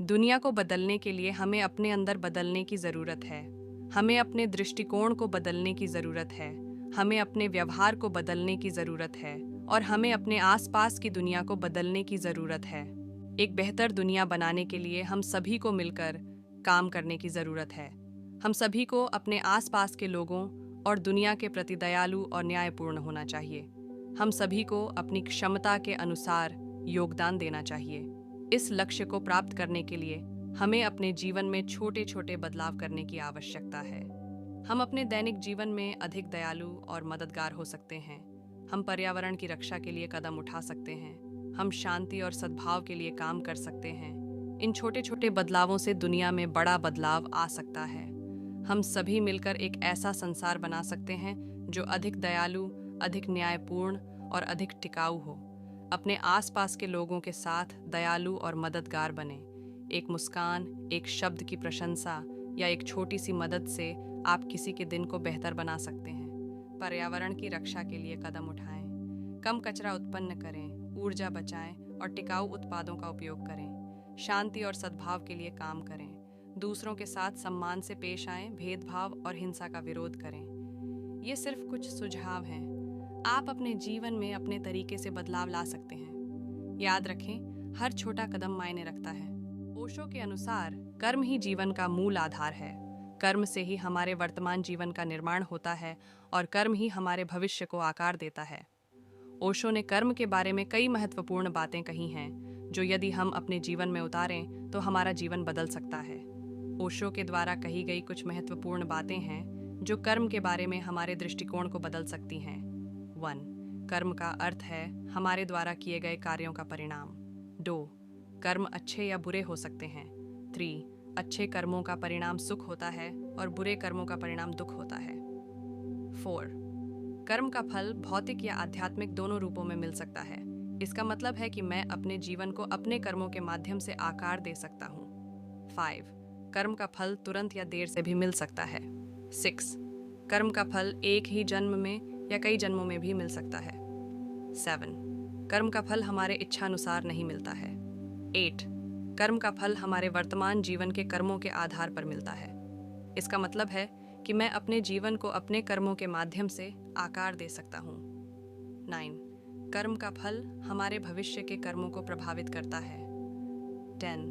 दुनिया को बदलने के लिए हमें अपने अंदर बदलने की ज़रूरत है। हमें अपने दृष्टिकोण को बदलने की ज़रूरत है। हमें अपने व्यवहार को बदलने की ज़रूरत है और हमें अपने आसपास की दुनिया को बदलने की ज़रूरत है। एक बेहतर दुनिया बनाने के लिए हम सभी को मिलकर काम करने की ज़रूरत है। हम सभी को अपने आसपास के लोगों और दुनिया के प्रति दयालु और न्यायपूर्ण होना चाहिए। हम सभी को अपनी क्षमता के अनुसार योगदान देना चाहिए। इस लक्ष्य को प्राप्त करने के लिए हमें अपने जीवन में छोटे छोटे बदलाव करने की आवश्यकता है। हम अपने दैनिक जीवन में अधिक दयालु और मददगार हो सकते हैं। हम पर्यावरण की रक्षा के लिए कदम उठा सकते हैं। हम शांति और सद्भाव के लिए काम कर सकते हैं। इन छोटे छोटे बदलावों से दुनिया में बड़ा बदलाव आ सकता है। हम सभी मिलकर एक ऐसा संसार बना सकते हैं जो अधिक दयालु, अधिक न्यायपूर्ण और अधिक टिकाऊ हो। अपने आसपास के लोगों के साथ दयालु और मददगार बने। एक मुस्कान, एक शब्द की प्रशंसा या एक छोटी सी मदद से आप किसी के दिन को बेहतर बना सकते हैं। पर्यावरण की रक्षा के लिए कदम उठाएं। कम कचरा उत्पन्न करें, ऊर्जा बचाएं और टिकाऊ उत्पादों का उपयोग करें। शांति और सद्भाव के लिए काम करें। दूसरों के साथ सम्मान से पेश आएं, भेदभाव और हिंसा का विरोध करें। ये सिर्फ कुछ सुझाव हैं। आप अपने जीवन में अपने तरीके से बदलाव ला सकते हैं। याद रखें, हर छोटा कदम मायने रखता है। ओशो के अनुसार कर्म ही जीवन का मूल आधार है। कर्म से ही हमारे वर्तमान जीवन का निर्माण होता है और कर्म ही हमारे भविष्य को आकार देता है। ओशो ने कर्म के बारे में कई महत्वपूर्ण बातें कही हैं, जो यदि हम अपने जीवन में उतारें तो हमारा जीवन बदल सकता है। ओशो के द्वारा कही गई कुछ महत्वपूर्ण बातें हैं जो कर्म के बारे में हमारे दृष्टिकोण को बदल सकती हैं। 1. कर्म का अर्थ है हमारे द्वारा किए गए कार्यों का परिणाम। 2. कर्म अच्छे या बुरे हो सकते हैं। 3. अच्छे कर्मों का परिणाम सुख होता है और बुरे कर्मों का परिणाम दुख होता है। 4. कर्म का फल भौतिक या आध्यात्मिक दोनों रूपों में मिल सकता है। इसका मतलब है कि मैं अपने जीवन को अपने कर्मों के माध्यम से आकार दे सकता हूँ। 5. कर्म का फल तुरंत या देर से भी मिल सकता है। 6. कर्म का फल एक ही जन्म में या कई जन्मों में भी मिल सकता है। 7. कर्म का फल हमारे इच्छानुसार नहीं मिलता है। 8. कर्म का फल हमारे वर्तमान जीवन के कर्मों के आधार पर मिलता है। इसका मतलब है कि मैं अपने जीवन को अपने कर्मों के माध्यम से आकार दे सकता हूँ। 9. कर्म का फल हमारे भविष्य के कर्मों को प्रभावित करता है। 10.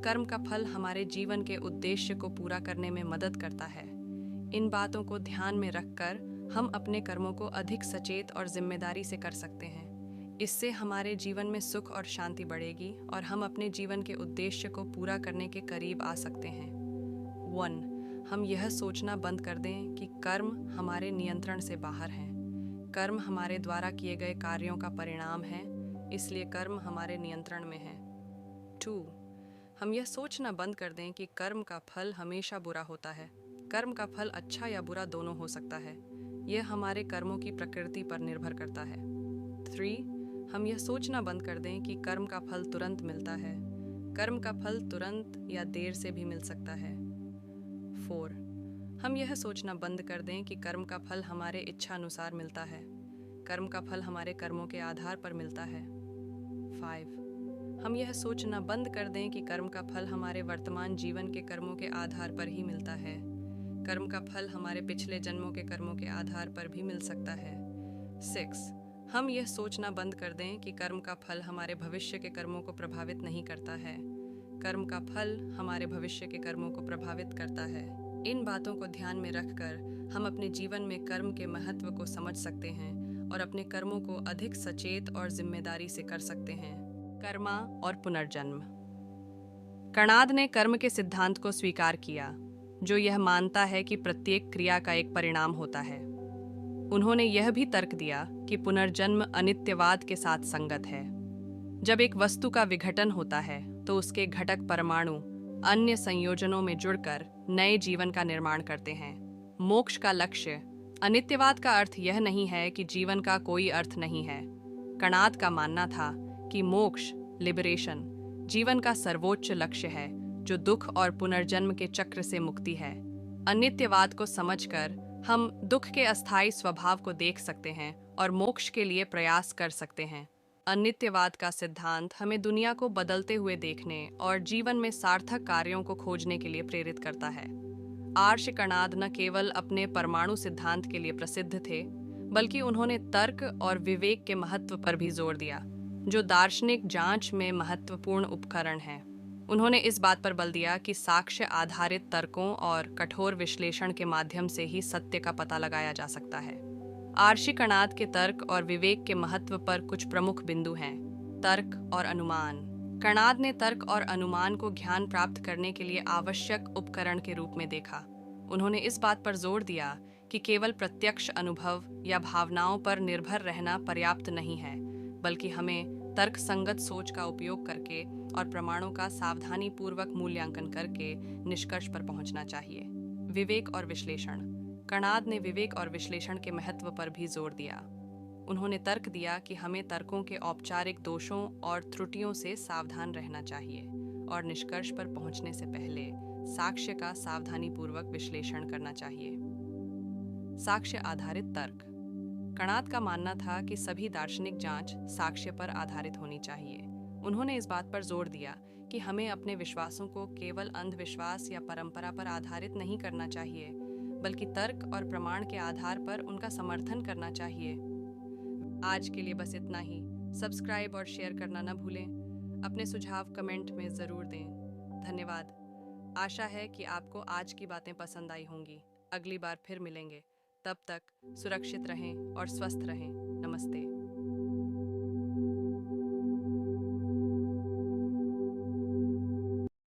कर्म का फल हमारे जीवन के उद्देश्य को पूरा करने में मदद करता है। इन बातों को ध्यान में रखकर हम अपने कर्मों को अधिक सचेत और जिम्मेदारी से कर सकते हैं। इससे हमारे जीवन में सुख और शांति बढ़ेगी और हम अपने जीवन के उद्देश्य को पूरा करने के करीब आ सकते हैं। 1. हम यह सोचना बंद कर दें कि कर्म हमारे नियंत्रण से बाहर हैं। कर्म हमारे द्वारा किए गए कार्यों का परिणाम है, इसलिए कर्म हमारे नियंत्रण में है। 2. हम यह सोचना बंद कर दें कि कर्म का फल हमेशा बुरा होता है। कर्म का फल अच्छा या बुरा दोनों हो सकता है। यह हमारे कर्मों की प्रकृति पर निर्भर करता है। 3. हम यह सोचना बंद कर दें कि कर्म का फल तुरंत मिलता है। कर्म का फल तुरंत या देर से भी मिल सकता है। 4. हम यह सोचना बंद कर दें कि कर्म का फल हमारे इच्छानुसार मिलता है। कर्म का फल हमारे कर्मों के आधार पर मिलता है। 5. हम यह सोचना बंद कर दें कि कर्म का फल हमारे वर्तमान जीवन के कर्मों के आधार पर ही मिलता है। कर्म का फल हमारे पिछले जन्मों के कर्मों के आधार पर भी मिल सकता है। 6. हम यह सोचना बंद कर दें कि कर्म का फल हमारे भविष्य के कर्मों को प्रभावित नहीं करता है। कर्म का फल हमारे भविष्य के कर्मों को प्रभावित करता है। इन बातों को ध्यान में रखकर हम अपने जीवन में कर्म के महत्व को समझ सकते हैं और अपने कर्मों को अधिक सचेत और जिम्मेदारी से कर सकते हैं। कर्मा और पुनर्जन्म। कणाद ने कर्म के सिद्धांत को स्वीकार किया, जो यह मानता है कि प्रत्येक क्रिया का एक परिणाम होता है। उन्होंने यह भी तर्क दिया कि पुनर्जन्म अनित्यवाद के साथ संगत है। जब एक वस्तु का विघटन होता है तो उसके घटक परमाणु अन्य संयोजनों में जुड़कर नए जीवन का निर्माण करते हैं। मोक्ष का लक्ष्य। अनित्यवाद का अर्थ यह नहीं है कि जीवन का कोई अर्थ नहीं है। कणाद का मानना था कि मोक्ष, लिबरेशन, जीवन का सर्वोच्च लक्ष्य है, जो दुख और पुनर्जन्म के चक्र से मुक्ति है। अनित्यवाद को समझकर हम दुख के अस्थायी स्वभाव को देख सकते हैं और मोक्ष के लिए प्रयास कर सकते हैं। अनित्यवाद का सिद्धांत हमें दुनिया को बदलते हुए देखने और जीवन में सार्थक कार्यों को खोजने के लिए प्रेरित करता है। आर्य कणाद न केवल अपने परमाणु सिद्धांत के लिए प्रसिद्ध थे, बल्कि उन्होंने तर्क और विवेक के महत्व पर भी जोर दिया, जो दार्शनिक जांच में महत्वपूर्ण उपकरण हैं। उन्होंने इस बात पर बल दिया कि साक्ष्य आधारित तर्कों और कठोर विश्लेषण के माध्यम से ही सत्य का पता लगाया जा सकता है। आर्षि कणाद के तर्क और विवेक के महत्व पर कुछ प्रमुख बिंदु हैं। तर्क और अनुमान। कणाद ने तर्क और अनुमान को ज्ञान प्राप्त करने के लिए आवश्यक उपकरण के रूप में देखा। उन्होंने इस बात पर जोर दिया कि केवल प्रत्यक्ष अनुभव या भावनाओं पर निर्भर रहना पर्याप्त नहीं है, बल्कि हमें तर्कसंगत सोच का उपयोग करके और प्रमाणों का सावधानीपूर्वक मूल्यांकन करके निष्कर्ष पर पहुंचना चाहिए। विवेक और विश्लेषण। कणाद ने विवेक और विश्लेषण के महत्व पर भी जोर दिया। उन्होंने तर्क दिया कि हमें तर्कों के औपचारिक दोषों और त्रुटियों से सावधान रहना चाहिए और निष्कर्ष पर पहुंचने से पहले साक्ष्य का सावधानीपूर्वक विश्लेषण करना चाहिए। साक्ष्य आधारित तर्क। कणाद का मानना था कि सभी दार्शनिक जांच साक्ष्य पर आधारित होनी चाहिए। उन्होंने इस बात पर जोर दिया कि हमें अपने विश्वासों को केवल अंधविश्वास या परंपरा पर आधारित नहीं करना चाहिए, बल्कि तर्क और प्रमाण के आधार पर उनका समर्थन करना चाहिए। आज के लिए बस इतना ही। सब्सक्राइब और शेयर करना न भूलें। अपने सुझाव कमेंट में ज़रूर दें। धन्यवाद। आशा है कि आपको आज की बातें पसंद आई होंगी। अगली बार फिर मिलेंगे। तब तक सुरक्षित रहें और स्वस्थ रहें। नमस्ते।